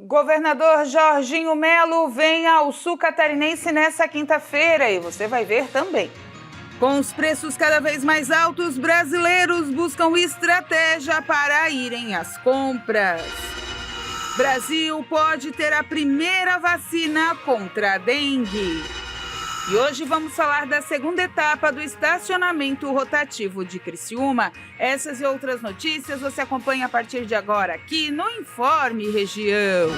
Governador Jorginho Melo vem ao sul catarinense nesta quinta-feira e você vai ver também. Com os preços cada vez mais altos, brasileiros buscam estratégia para irem às compras. Brasil pode ter a primeira vacina contra a dengue. E hoje vamos falar da segunda etapa do estacionamento rotativo de Criciúma. Essas e outras notícias você acompanha a partir de agora aqui no Informe Região.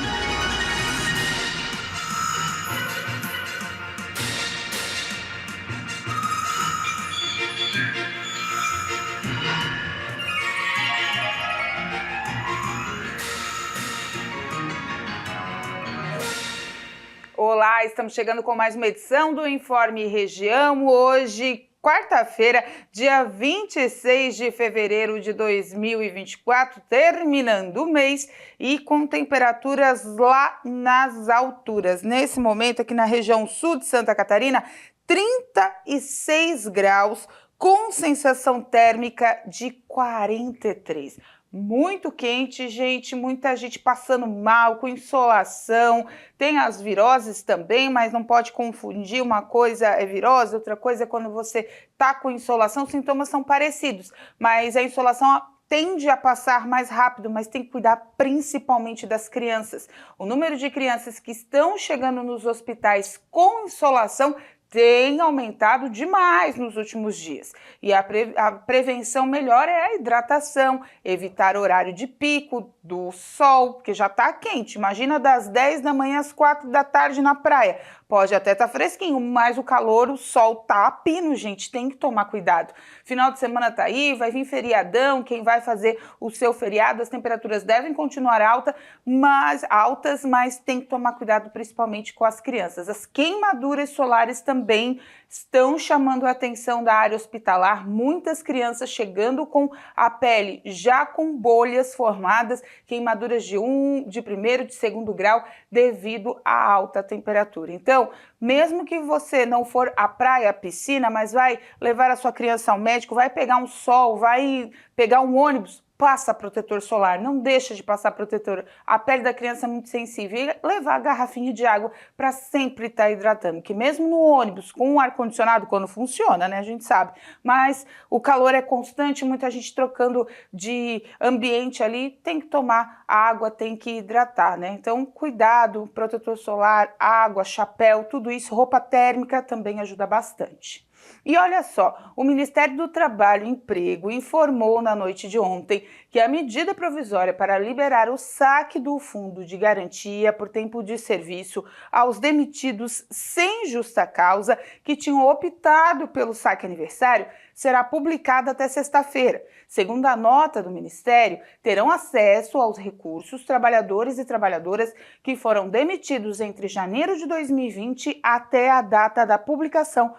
Olá, estamos chegando com mais uma edição do Informe Região. Hoje, quarta-feira, dia 26 de fevereiro de 2024, terminando o mês e com temperaturas lá nas alturas. Nesse momento, aqui na região sul de Santa Catarina, 36 graus, com sensação térmica de 43. Muito quente, gente, muita gente passando mal, com insolação, tem as viroses também, mas não pode confundir, uma coisa é virose, outra coisa é quando você tá com insolação, os sintomas são parecidos, mas a insolação tende a passar mais rápido, mas tem que cuidar principalmente das crianças. O número de crianças que estão chegando nos hospitais com insolação tem aumentado demais nos últimos dias. E a prevenção melhor é a hidratação, evitar horário de pico do sol, porque já está quente. Imagina das 10 da manhã às 4 da tarde na praia. Pode até estar fresquinho, mas o calor, o sol tá a pino, gente, tem que tomar cuidado. Final de semana tá aí, vai vir feriadão, quem vai fazer o seu feriado, as temperaturas devem continuar altas, mas tem que tomar cuidado principalmente com as crianças. As queimaduras solares também estão chamando a atenção da área hospitalar, muitas crianças chegando com a pele já com bolhas formadas, queimaduras de primeiro, de segundo grau, devido à alta temperatura. Então, mesmo que você não for à praia, à piscina, mas vai levar a sua criança ao médico, vai pegar um sol, vai pegar um ônibus, passa protetor solar, não deixa de passar protetor. A pele da criança é muito sensível e levar a garrafinha de água para sempre estar hidratando, que mesmo no ônibus, com o ar-condicionado, quando funciona, né, a gente sabe, mas o calor é constante, muita gente trocando de ambiente ali, tem que tomar água, tem que hidratar, né? Então, cuidado, protetor solar, água, chapéu, tudo isso, roupa térmica também ajuda bastante. E olha só, o Ministério do Trabalho e Emprego informou na noite de ontem que a medida provisória para liberar o saque do Fundo de Garantia por tempo de serviço aos demitidos sem justa causa que tinham optado pelo saque aniversário será publicada até sexta-feira. Segundo a nota do Ministério, terão acesso aos recursos trabalhadores e trabalhadoras que foram demitidos entre janeiro de 2020 até a data da publicação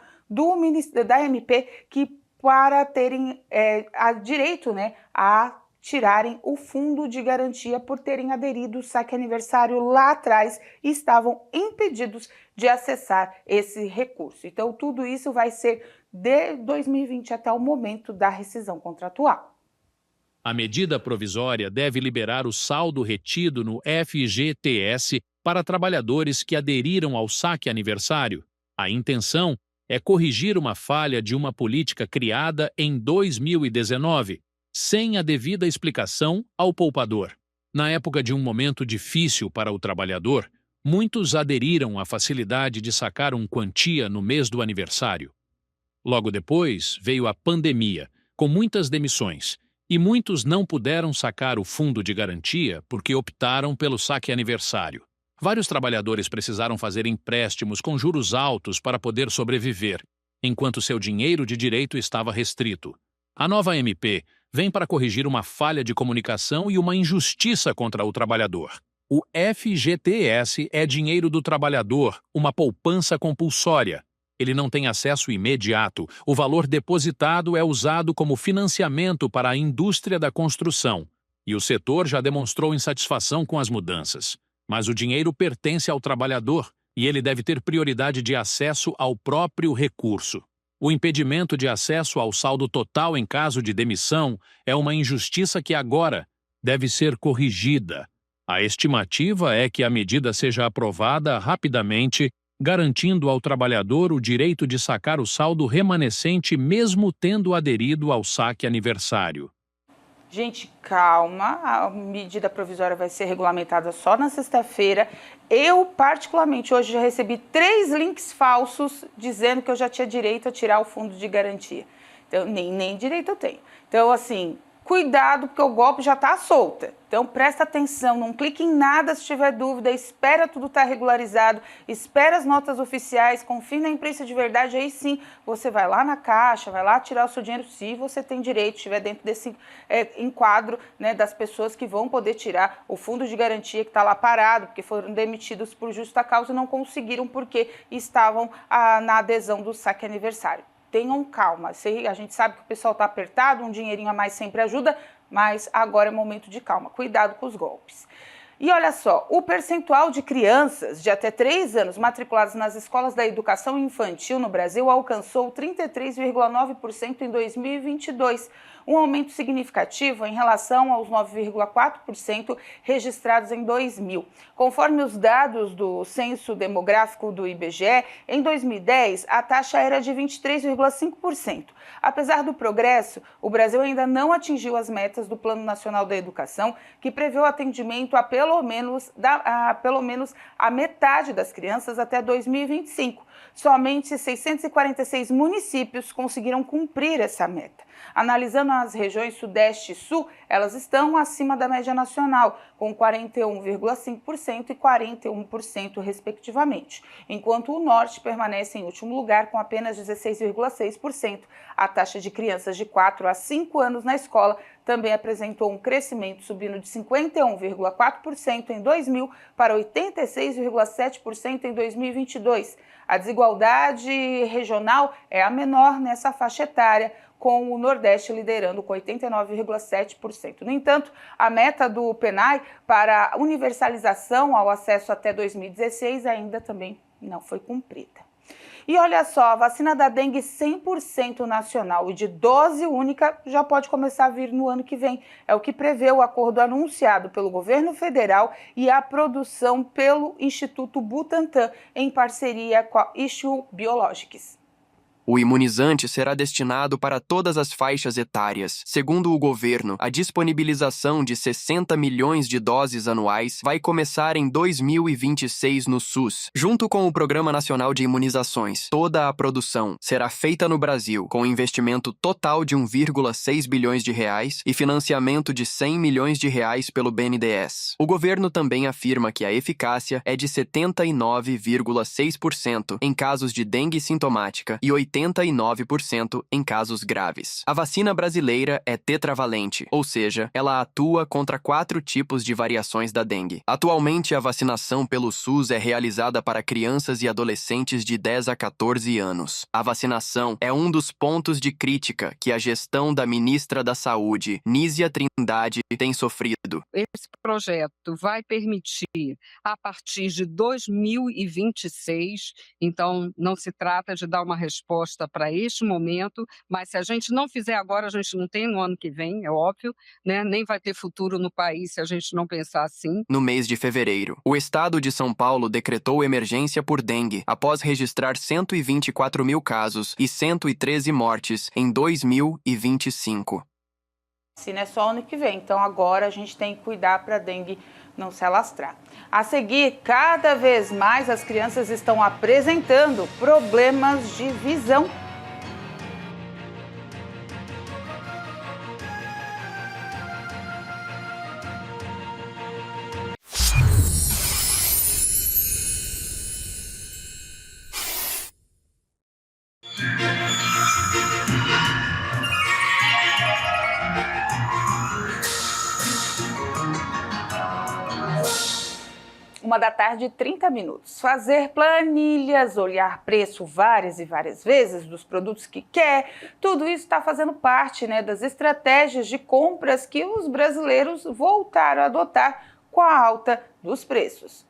da MP, que para terem direito, né, a tirarem o fundo de garantia por terem aderido ao saque aniversário lá atrás e estavam impedidos de acessar esse recurso. Então, tudo isso vai ser de 2020 até o momento da rescisão contratual. A medida provisória deve liberar o saldo retido no FGTS para trabalhadores que aderiram ao saque aniversário. A intenção é corrigir uma falha de uma política criada em 2019, sem a devida explicação ao poupador. Na época de um momento difícil para o trabalhador, muitos aderiram à facilidade de sacar quantia no mês do aniversário. Logo depois veio a pandemia, com muitas demissões, e muitos não puderam sacar o fundo de garantia porque optaram pelo saque aniversário. Vários trabalhadores precisaram fazer empréstimos com juros altos para poder sobreviver, enquanto seu dinheiro de direito estava restrito. A nova MP vem para corrigir uma falha de comunicação e uma injustiça contra o trabalhador. O FGTS é dinheiro do trabalhador, uma poupança compulsória. Ele não tem acesso imediato. O valor depositado é usado como financiamento para a indústria da construção. E o setor já demonstrou insatisfação com as mudanças. Mas o dinheiro pertence ao trabalhador e ele deve ter prioridade de acesso ao próprio recurso. O impedimento de acesso ao saldo total em caso de demissão é uma injustiça que agora deve ser corrigida. A estimativa é que a medida seja aprovada rapidamente, garantindo ao trabalhador o direito de sacar o saldo remanescente mesmo tendo aderido ao saque aniversário. Gente, calma, a medida provisória vai ser regulamentada só na sexta-feira. Eu, particularmente, hoje já recebi 3 links falsos dizendo que eu já tinha direito a tirar o fundo de garantia. Então, nem direito eu tenho. Então, assim, cuidado, porque o golpe já está solta. Então, presta atenção, não clique em nada se tiver dúvida, espera tudo estar regularizado, espera as notas oficiais, confie na imprensa de verdade, aí sim você vai lá na caixa, vai lá tirar o seu dinheiro, se você tem direito, estiver dentro desse enquadro, né, das pessoas que vão poder tirar o fundo de garantia que está lá parado, porque foram demitidos por justa causa e não conseguiram porque estavam na adesão do saque aniversário. Tenham calma, a gente sabe que o pessoal está apertado, um dinheirinho a mais sempre ajuda, mas agora é momento de calma, cuidado com os golpes. E olha só, o percentual de crianças de até 3 anos matriculadas nas escolas da educação infantil no Brasil alcançou 33,9% em 2022, um aumento significativo em relação aos 9,4% registrados em 2000. Conforme os dados do Censo Demográfico do IBGE, em 2010 a taxa era de 23,5%. Apesar do progresso, o Brasil ainda não atingiu as metas do Plano Nacional da Educação, que prevê o atendimento a pelo menos a metade das crianças até 2025. Somente 646 municípios conseguiram cumprir essa meta. Analisando as regiões Sudeste e Sul, elas estão acima da média nacional, com 41,5% e 41%, respectivamente, enquanto o Norte permanece em último lugar, com apenas 16,6%. A taxa de crianças de 4 a 5 anos na escola também apresentou um crescimento, subindo de 51,4% em 2000 para 86,7% em 2022. A desigualdade regional é a menor nessa faixa etária, com o Nordeste liderando com 89,7%. No entanto, a meta do PNAE para a universalização ao acesso até 2016 ainda também não foi cumprida. E olha só, a vacina da dengue 100% nacional e de dose única já pode começar a vir no ano que vem. É o que prevê o acordo anunciado pelo governo federal e a produção pelo Instituto Butantan, em parceria com a Issue Biologics. O imunizante será destinado para todas as faixas etárias. Segundo o governo, a disponibilização de 60 milhões de doses anuais vai começar em 2026 no SUS. Junto com o Programa Nacional de Imunizações, toda a produção será feita no Brasil, com investimento total de 1,6 bilhões de reais e financiamento de 100 milhões de reais pelo BNDES. O governo também afirma que a eficácia é de 79,6% em casos de dengue sintomática e 89% em casos graves. A vacina brasileira é tetravalente, ou seja, ela atua contra 4 tipos de variações da dengue. Atualmente, a vacinação pelo SUS é realizada para crianças e adolescentes de 10 a 14 anos. A vacinação é um dos pontos de crítica que a gestão da ministra da Saúde, Nízia Trindade, tem sofrido. Esse projeto vai permitir, a partir de 2026, então não se trata de dar uma resposta para este momento, mas se a gente não fizer agora, a gente não tem no ano que vem, é óbvio, né? Nem vai ter futuro no país se a gente não pensar assim. No mês de fevereiro, o estado de São Paulo decretou emergência por dengue, após registrar 124 mil casos e 113 mortes em 2025. Se não é só ano que vem, então agora a gente tem que cuidar para a dengue não se alastrar. A seguir, cada vez mais as crianças estão apresentando problemas de visão. Uma da tarde, 30 minutos. Fazer planilhas, olhar preço várias e várias vezes dos produtos que quer, tudo isso está fazendo parte, das estratégias de compras que os brasileiros voltaram a adotar com a alta dos preços.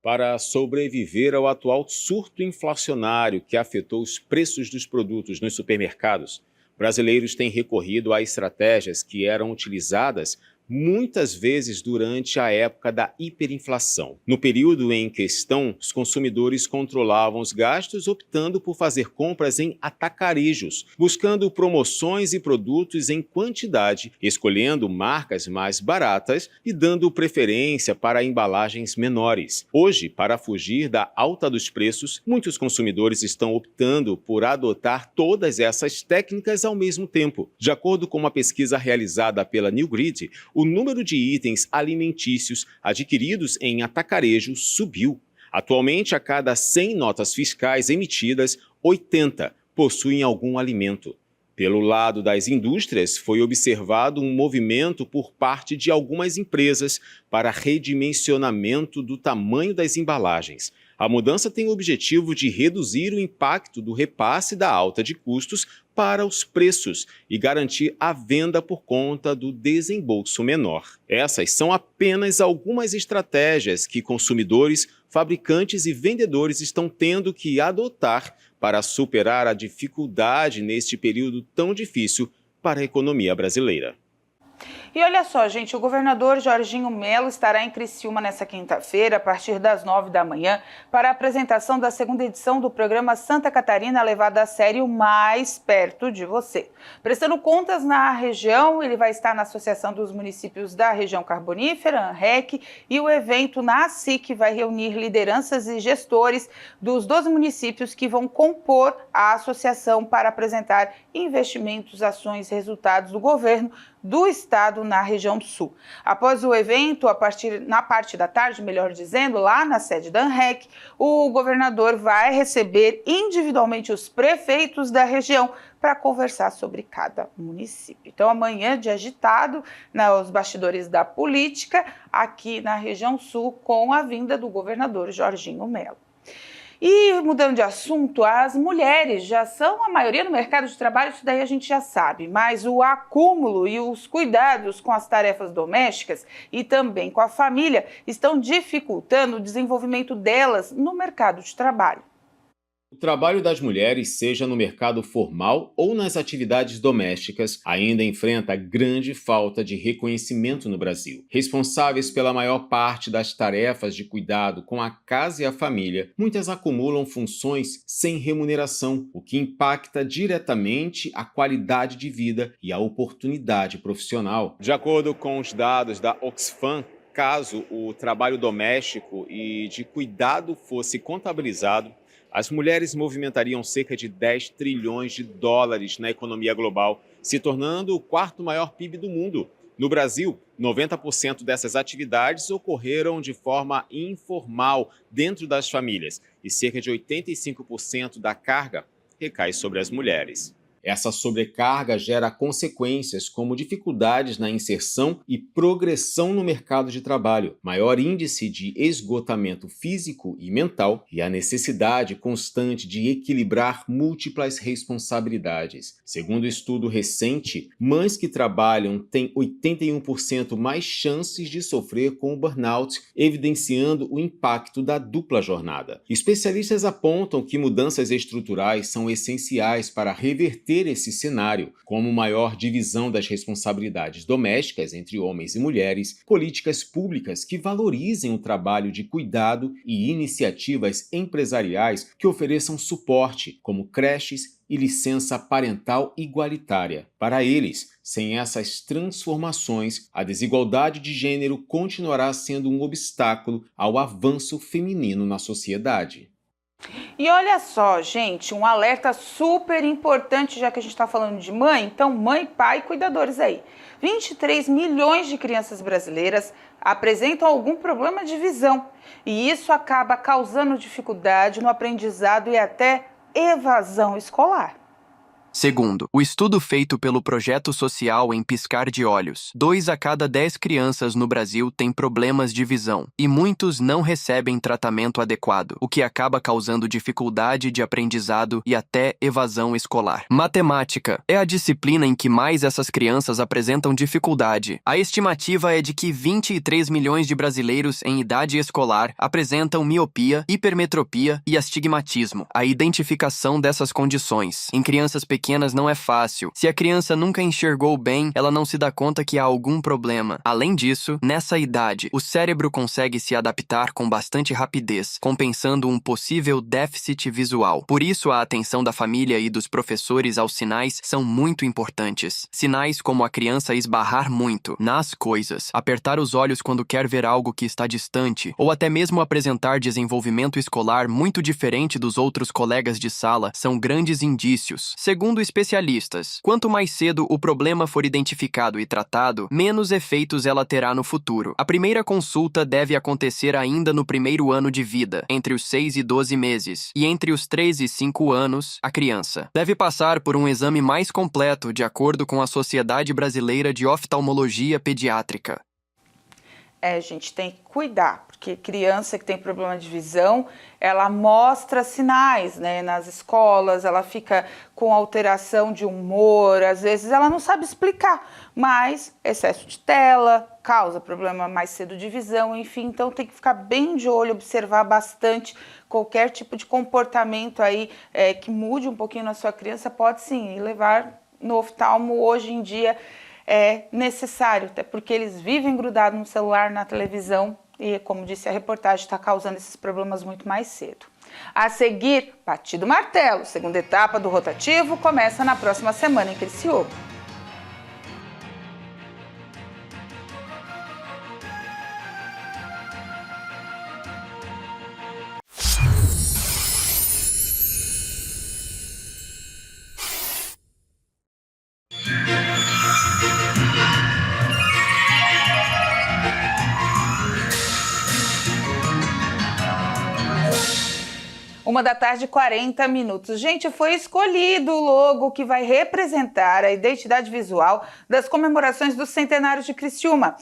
Para sobreviver ao atual surto inflacionário que afetou os preços dos produtos nos supermercados, brasileiros têm recorrido a estratégias que eram utilizadas muitas vezes durante a época da hiperinflação. No período em questão, os consumidores controlavam os gastos optando por fazer compras em atacarejos, buscando promoções e produtos em quantidade, escolhendo marcas mais baratas e dando preferência para embalagens menores. Hoje, para fugir da alta dos preços, muitos consumidores estão optando por adotar todas essas técnicas ao mesmo tempo. De acordo com uma pesquisa realizada pela New Grid, o número de itens alimentícios adquiridos em atacarejo subiu. Atualmente, a cada 100 notas fiscais emitidas, 80 possuem algum alimento. Pelo lado das indústrias, foi observado um movimento por parte de algumas empresas para redimensionamento do tamanho das embalagens. A mudança tem o objetivo de reduzir o impacto do repasse da alta de custos para os preços e garantir a venda por conta do desembolso menor. Essas são apenas algumas estratégias que consumidores, fabricantes e vendedores estão tendo que adotar para superar a dificuldade neste período tão difícil para a economia brasileira. E olha só, gente, o governador Jorginho Mello estará em Criciúma nesta quinta-feira, a partir das 9 da manhã, para a apresentação da segunda edição do programa Santa Catarina Levada a Sério Mais Perto de Você. Prestando contas na região, ele vai estar na Associação dos Municípios da Região Carbonífera, ANREC, e o evento na ASIC vai reunir lideranças e gestores dos 12 municípios que vão compor a associação para apresentar investimentos, ações, resultados do governo do estado na região sul. Após o evento, na parte da tarde, melhor dizendo, lá na sede da ANREC, o governador vai receber individualmente os prefeitos da região para conversar sobre cada município. Então, amanhã de agitado nos bastidores da política aqui na região sul com a vinda do governador Jorginho Mello. E mudando de assunto, as mulheres já são a maioria no mercado de trabalho, isso daí a gente já sabe, mas o acúmulo e os cuidados com as tarefas domésticas e também com a família estão dificultando o desenvolvimento delas no mercado de trabalho. O trabalho das mulheres, seja no mercado formal ou nas atividades domésticas, ainda enfrenta grande falta de reconhecimento no Brasil. Responsáveis pela maior parte das tarefas de cuidado com a casa e a família, muitas acumulam funções sem remuneração, o que impacta diretamente a qualidade de vida e a oportunidade profissional. De acordo com os dados da Oxfam, caso o trabalho doméstico e de cuidado fosse contabilizado, as mulheres movimentariam cerca de 10 trilhões de dólares na economia global, se tornando o quarto maior PIB do mundo. No Brasil, 90% dessas atividades ocorreram de forma informal dentro das famílias e cerca de 85% da carga recai sobre as mulheres. Essa sobrecarga gera consequências como dificuldades na inserção e progressão no mercado de trabalho, maior índice de esgotamento físico e mental e a necessidade constante de equilibrar múltiplas responsabilidades. Segundo estudo recente, mães que trabalham têm 81% mais chances de sofrer com o burnout, evidenciando o impacto da dupla jornada. Especialistas apontam que mudanças estruturais são essenciais para reverter esse cenário, como maior divisão das responsabilidades domésticas entre homens e mulheres, políticas públicas que valorizem o trabalho de cuidado e iniciativas empresariais que ofereçam suporte, como creches e licença parental igualitária. Para eles, sem essas transformações, a desigualdade de gênero continuará sendo um obstáculo ao avanço feminino na sociedade. E olha só, gente, um alerta super importante, já que a gente está falando de mãe, então mãe, pai, cuidadores aí. 23 milhões de crianças brasileiras apresentam algum problema de visão e isso acaba causando dificuldade no aprendizado e até evasão escolar. Segundo, o estudo feito pelo projeto social Em Piscar de Olhos, 2 a cada 10 crianças no Brasil têm problemas de visão e muitos não recebem tratamento adequado, o que acaba causando dificuldade de aprendizado e até evasão escolar. Matemática é a disciplina em que mais essas crianças apresentam dificuldade. A estimativa é de que 23 milhões de brasileiros em idade escolar apresentam miopia, hipermetropia e astigmatismo. A identificação dessas condições em crianças pequenas pequenas não é fácil. Se a criança nunca enxergou bem, ela não se dá conta que há algum problema. Além disso, nessa idade, o cérebro consegue se adaptar com bastante rapidez, compensando um possível déficit visual. Por isso, a atenção da família e dos professores aos sinais são muito importantes. Sinais como a criança esbarrar muito nas coisas, apertar os olhos quando quer ver algo que está distante, ou até mesmo apresentar desenvolvimento escolar muito diferente dos outros colegas de sala, são grandes indícios. Segundo especialistas, quanto mais cedo o problema for identificado e tratado, menos efeitos ela terá no futuro. A primeira consulta deve acontecer ainda no primeiro ano de vida, entre os 6 e 12 meses, e entre os 3 e 5 anos, a criança deve passar por um exame mais completo de acordo com a Sociedade Brasileira de Oftalmologia Pediátrica. A gente tem que cuidar, porque criança que tem problema de visão, ela mostra sinais, né, nas escolas, ela fica com alteração de humor, às vezes ela não sabe explicar, mas excesso de tela causa problema mais cedo de visão, enfim, então tem que ficar bem de olho, observar bastante qualquer tipo de comportamento aí que mude um pouquinho na sua criança, pode sim levar no oftalmo hoje em dia. É necessário, até porque eles vivem grudados no celular, na televisão e, como disse a reportagem, está causando esses problemas muito mais cedo. A seguir, batido martelo, segunda etapa do rotativo começa na próxima semana em Criciúma. Uma da tarde, 40 minutos. Gente, foi escolhido o logo que vai representar a identidade visual das comemorações do centenário de Criciúma.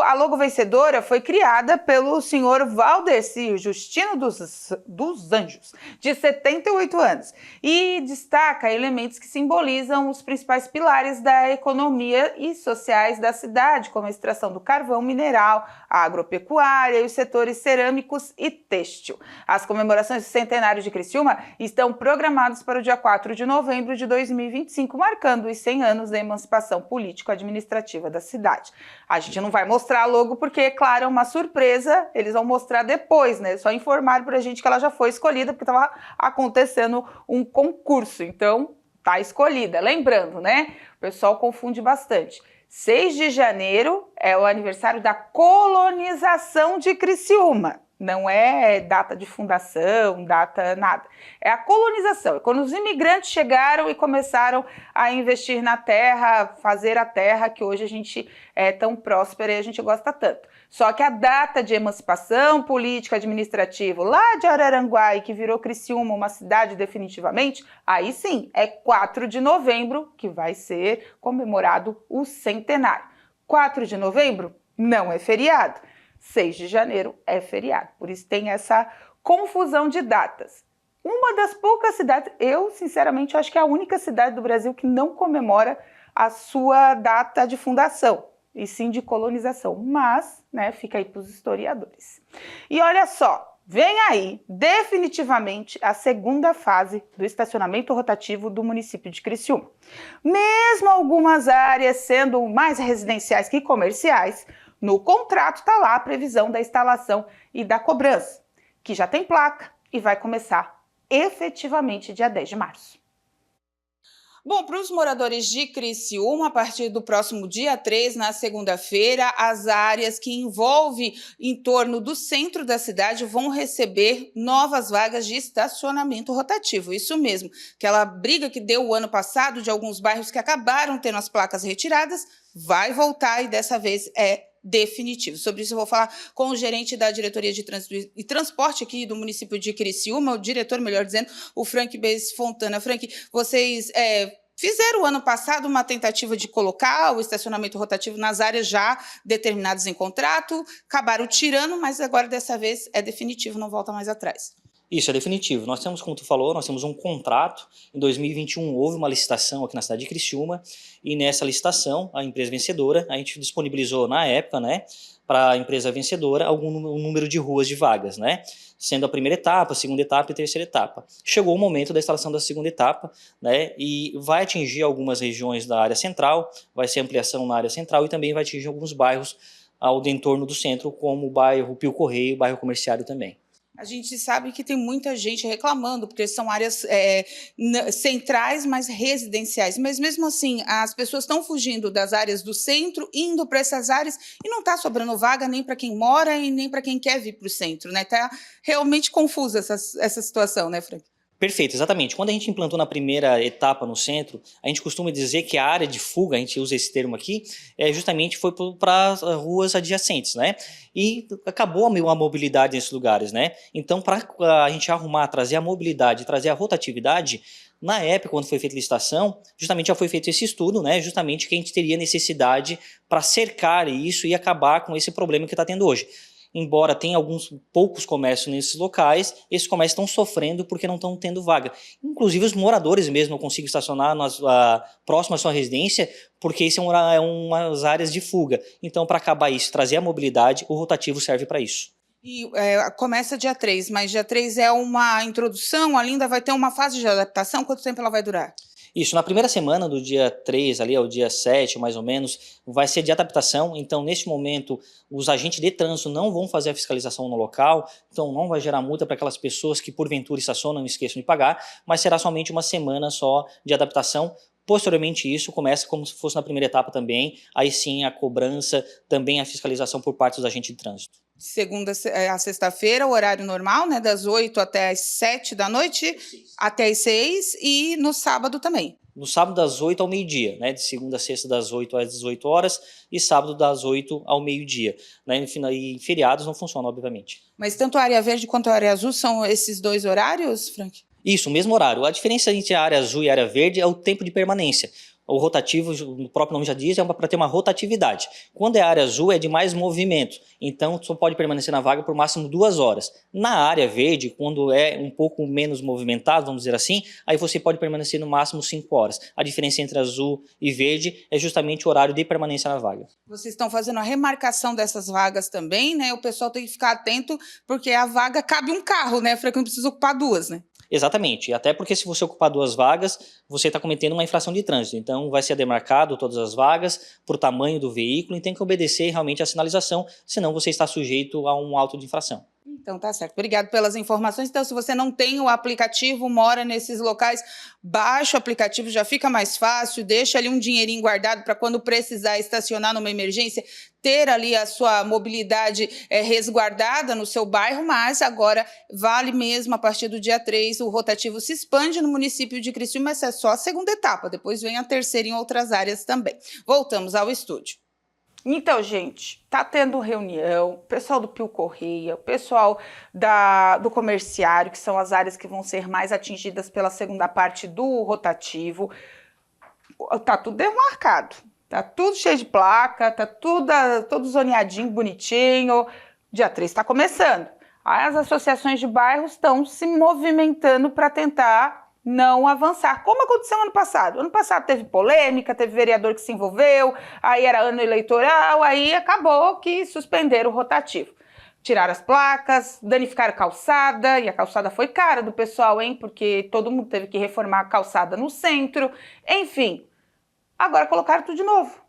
A logo vencedora foi criada pelo senhor Valdeci Justino dos Anjos, de 78 anos, e destaca elementos que simbolizam os principais pilares da economia e sociais da cidade, como a extração do carvão mineral, a agropecuária e os setores cerâmicos e têxtil. As comemorações do centenário de Criciúma estão programados para o dia 4 de novembro de 2025, marcando os 100 anos da emancipação político-administrativa da cidade. A gente não vai mostrar logo porque, claro, é uma surpresa, eles vão mostrar depois, né? Só informar pra gente que ela já foi escolhida porque estava acontecendo um concurso, então tá escolhida. Lembrando, né? O pessoal confunde bastante. 6 de janeiro é o aniversário da colonização de Criciúma. Não é data de fundação, data nada. É a colonização. É quando os imigrantes chegaram e começaram a investir na terra, fazer a terra que hoje a gente é tão próspera e a gente gosta tanto. Só que a data de emancipação política administrativa lá de Araranguá e que virou Criciúma uma cidade definitivamente, aí sim, é 4 de novembro que vai ser comemorado o centenário. 4 de novembro não é feriado. 6 de janeiro é feriado, por isso tem essa confusão de datas. Uma das poucas cidades, eu sinceramente acho que é a única cidade do Brasil que não comemora a sua data de fundação, e sim de colonização, mas, né, fica aí para os historiadores. E olha só, vem aí definitivamente a segunda fase do estacionamento rotativo do município de Criciúma. Mesmo algumas áreas sendo mais residenciais que comerciais, no contrato está lá a previsão da instalação e da cobrança, que já tem placa e vai começar efetivamente dia 10 de março. Bom, para os moradores de Criciúma, a partir do próximo dia 3, na segunda-feira, as áreas que envolvem em torno do centro da cidade vão receber novas vagas de estacionamento rotativo. Isso mesmo, aquela briga que deu o ano passado de alguns bairros que acabaram tendo as placas retiradas, vai voltar e dessa vez é definitivo. Sobre isso eu vou falar com o gerente da Diretoria de Trânsito e Transporte aqui do município de Criciúma, o diretor, melhor dizendo, o Frank Beis Fontana. Frank, vocês fizeram o ano passado uma tentativa de colocar o estacionamento rotativo nas áreas já determinadas em contrato, acabaram tirando, mas agora dessa vez é definitivo, não volta mais atrás. Isso é definitivo. Nós temos, como tu falou, nós temos um contrato. Em 2021 houve uma licitação aqui na cidade de Criciúma e nessa licitação, a empresa vencedora, a gente disponibilizou na época, né, para a empresa vencedora um número de ruas de vagas, né, sendo a primeira etapa, a segunda etapa e a terceira etapa. Chegou o momento da instalação da segunda etapa, né, e vai atingir algumas regiões da área central, vai ser ampliação na área central e também vai atingir alguns bairros ao entorno do centro, como o bairro Pio Correio e o bairro Comerciário também. A gente sabe que tem muita gente reclamando, porque são áreas centrais, mas residenciais. Mas, mesmo assim, as pessoas estão fugindo das áreas do centro, indo para essas áreas, e não está sobrando vaga nem para quem mora e nem para quem quer vir para o centro, né? Está realmente confusa essa situação, né, Frank? Perfeito, exatamente. Quando a gente implantou na primeira etapa no centro, a gente costuma dizer que a área de fuga, a gente usa esse termo aqui, justamente foi para as ruas adjacentes, né? E acabou a mobilidade nesses lugares, né? Então, para a gente arrumar, trazer a mobilidade, trazer a rotatividade, na época, quando foi feita a licitação, justamente já foi feito esse estudo, né? Justamente que a gente teria necessidade para cercar isso e acabar com esse problema que está tendo hoje. Embora tenha alguns poucos comércios nesses locais, esses comércios estão sofrendo porque não estão tendo vaga. Inclusive os moradores mesmo não conseguem estacionar próximo à sua residência, porque isso é umas áreas de fuga. Então, para acabar isso, trazer a mobilidade, o rotativo serve para isso. E começa dia 3, mas dia 3 é uma introdução, ainda vai ter uma fase de adaptação? Quanto tempo ela vai durar? Isso, na primeira semana do dia 3 ali ao dia 7, mais ou menos, vai ser de adaptação. Então, neste momento, os agentes de trânsito não vão fazer a fiscalização no local, então não vai gerar multa para aquelas pessoas que porventura estacionam e esqueçam de pagar, mas será somente uma semana só de adaptação. Posteriormente isso começa como se fosse na primeira etapa também, aí sim a cobrança, também a fiscalização por parte dos agentes de trânsito. Segunda a sexta-feira, o horário normal, né, das 8 até as 7 da noite, até as 6, e no sábado também. No sábado das 8 ao meio-dia, né, de segunda a sexta das 8 às 18 horas e sábado das 8 ao meio-dia. Né, e feriados não funcionam, obviamente. Mas tanto a área verde quanto a área azul são esses dois horários, Frank? Isso, o mesmo horário. A diferença entre a área azul e a área verde é o tempo de permanência. O rotativo, o próprio nome já diz, é para ter uma rotatividade. Quando é a área azul, é de mais movimento. Então, só pode permanecer na vaga por máximo 2 horas. Na área verde, quando é um pouco menos movimentado, vamos dizer assim, aí você pode permanecer no máximo 5 horas. A diferença entre azul e verde é justamente o horário de permanência na vaga. Vocês estão fazendo a remarcação dessas vagas também, né? O pessoal tem que ficar atento, porque a vaga cabe um carro, né? Frank, não precisa ocupar 2, né? Exatamente, até porque se você ocupar 2 vagas, você está cometendo uma infração de trânsito. Então vai ser demarcado todas as vagas por tamanho do veículo e tem que obedecer realmente à sinalização, senão você está sujeito a um auto de infração. Então tá certo, obrigado pelas informações. Então, se você não tem o aplicativo, mora nesses locais, baixa o aplicativo, já fica mais fácil, deixa ali um dinheirinho guardado para quando precisar estacionar numa emergência, ter ali a sua mobilidade resguardada no seu bairro, mas agora vale mesmo, a partir do dia 3, o rotativo se expande no município de Criciúma, essa é só a segunda etapa, depois vem a terceira em outras áreas também. Voltamos ao estúdio. Então, gente, tá tendo reunião, o pessoal do Pio Correia, o pessoal do comerciário, que são as áreas que vão ser mais atingidas pela segunda parte do rotativo. Tá tudo demarcado, tá tudo cheio de placa, tá todo zoneadinho, bonitinho. Dia 3 está começando. As associações de bairros estão se movimentando para tentar não avançar, como aconteceu ano passado. Ano passado teve polêmica, teve vereador que se envolveu, aí era ano eleitoral, aí acabou que suspenderam o rotativo. Tiraram as placas, danificaram a calçada, e a calçada foi cara do pessoal, hein? Porque todo mundo teve que reformar a calçada no centro, enfim. Agora colocaram tudo de novo.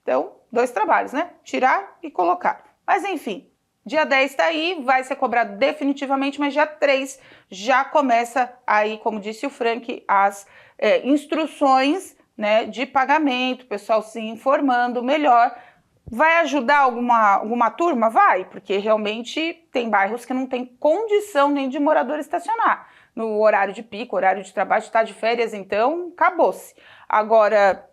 Então, 2 trabalhos, né? Tirar e colocar. Mas enfim, dia 10 está aí, vai ser cobrado definitivamente, mas dia 3 já começa aí, como disse o Frank, as instruções, né, de pagamento, o pessoal se informando melhor. Vai ajudar alguma turma? Vai, porque realmente tem bairros que não tem condição nem de morador estacionar. No horário de pico, horário de trabalho, está de férias, então acabou-se. Agora,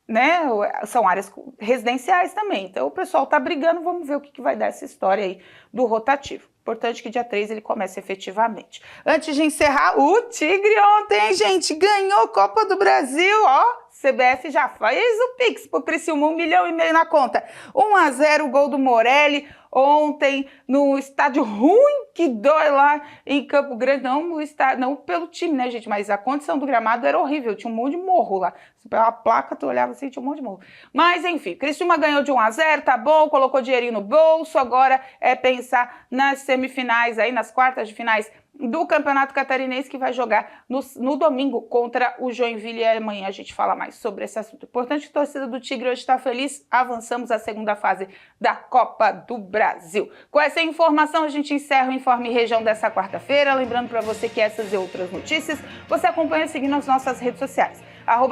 né, são áreas residenciais também, então o pessoal está brigando, vamos ver o que vai dar essa história aí do rotativo. Importante que dia 3 ele comece efetivamente. Antes de encerrar, o Tigre ontem, gente, ganhou Copa do Brasil, ó, CBF já fez o Pix pro Criciúma, 1,5 milhão na conta. 1-0, o gol do Morelli ontem no estádio ruim que dói lá em Campo Grande. Não pelo time, né, gente? Mas a condição do gramado era horrível. Tinha um monte de morro lá. Pela placa, tu olhava assim, tinha um monte de morro. Mas, enfim, Criciúma ganhou de 1-0, tá bom, colocou dinheirinho no bolso. Agora é pensar nas semifinais aí, nas quartas de finais do Campeonato Catarinense, que vai jogar no domingo contra o Joinville, e amanhã a gente fala mais sobre esse assunto. Importante, a torcida do Tigre hoje está feliz, avançamos à segunda fase da Copa do Brasil. Com essa informação a gente encerra o Informe Região dessa quarta-feira, lembrando para você que essas e outras notícias você acompanha seguindo as nossas redes sociais.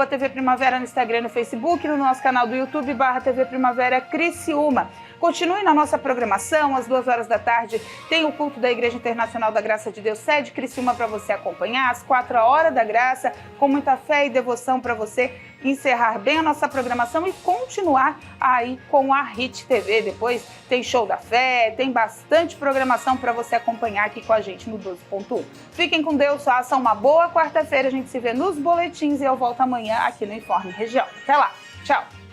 @TV Primavera no Instagram e no Facebook, no nosso canal do YouTube, /TV Primavera Criciúma. Continue na nossa programação, às 2 horas da tarde tem o culto da Igreja Internacional da Graça de Deus, sede Criciúma, para você acompanhar, às 4 horas da graça, com muita fé e devoção para você encerrar bem a nossa programação e continuar aí com a HIT TV. Depois tem Show da Fé, tem bastante programação para você acompanhar aqui com a gente no 12.1. Fiquem com Deus, façam uma boa quarta-feira, a gente se vê nos boletins e eu volto amanhã aqui no Informe Região. Até lá, tchau!